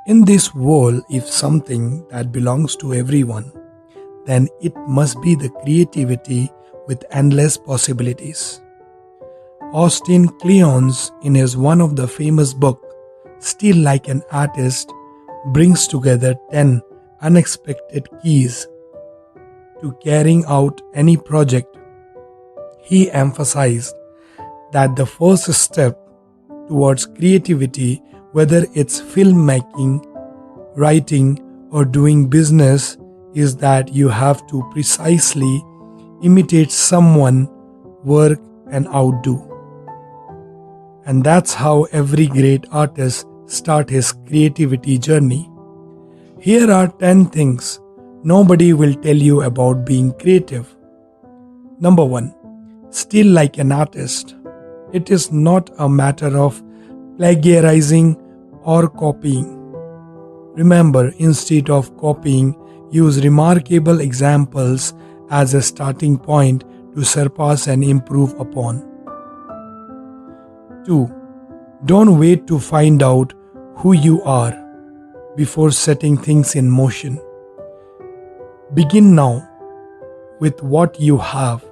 In this world, if something that belongs to everyone, then it must be the creativity with endless possibilities. Austin Kleon's, in his one of the famous book, Still Like an Artist, brings together 10 unexpected keys to carrying out any project. He emphasized that the first step towards creativity, whether it's filmmaking, writing, or doing business, is that you have to precisely imitate someone, work, and outdo. And that's how every great artist starts his creativity journey. Here are 10 things nobody will tell you about being creative. Number 1. Still like an artist. It is not a matter of plagiarizing or copying. Remember, instead of copying, use remarkable examples as a starting point to surpass and improve upon. 2. Don't wait to find out who you are before setting things in motion. Begin now with what you have,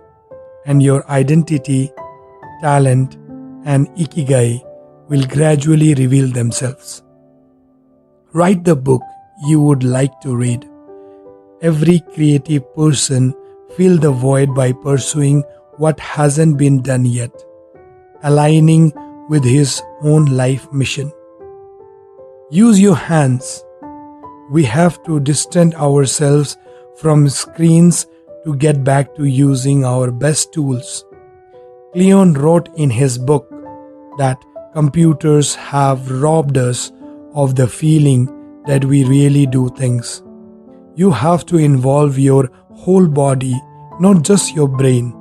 and your identity, talent, and ikigai will gradually reveal themselves. Write the book you would like to read. Every creative person fills the void by pursuing what hasn't been done yet, aligning with his own life mission. Use your hands. We have to distance ourselves from screens to get back to using our best tools. Cleon wrote in his book that computers have robbed us of the feeling that we really do things. You have to involve your whole body, not just your brain.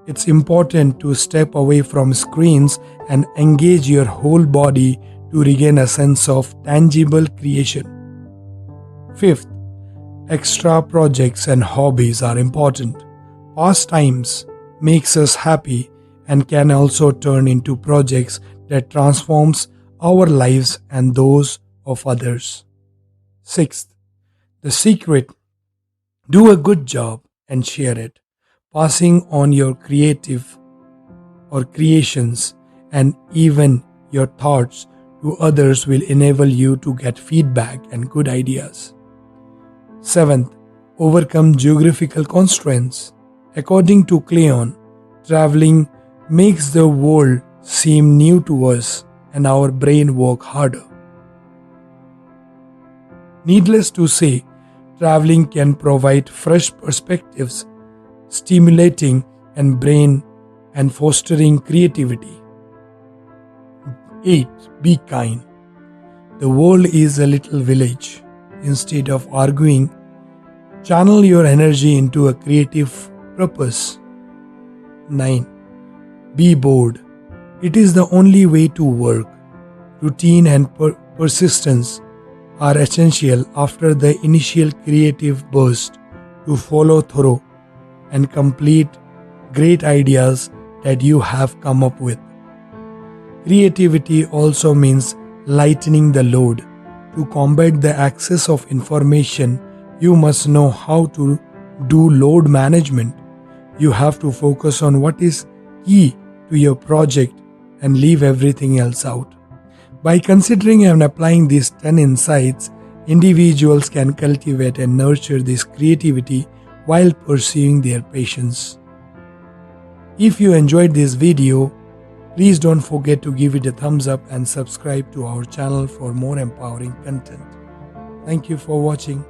It's important to step away from screens and engage your whole body to regain a sense of tangible creation. 5th, extra projects and hobbies are important. Pastimes makes us happy and can also turn into projects that transforms our lives and those of others. 6th, the secret: do a good job and share it. Passing on your creative or creations and even your thoughts to others will enable you to get feedback and good ideas. 7th, overcome geographical constraints. According to Cleon, traveling makes the world seem new to us and our brain work harder. Needless to say, traveling can provide fresh perspectives, stimulating and brain and fostering creativity. 8. Be kind. The world is a little village. Instead of arguing, channel your energy into a creative purpose. 9. Be bored. It is the only way to work. Routine and persistence are essential after the initial creative burst to follow through and complete great ideas that you have come up with. Creativity also means lightening the load. To combat the excess of information, you must know how to do load management. You have to focus on what is key to your project and leave everything else out. By considering and applying these 10 insights, individuals can cultivate and nurture this creativity while pursuing their passions. If you enjoyed this video, please don't forget to give it a thumbs up and subscribe to our channel for more empowering content. Thank you for watching.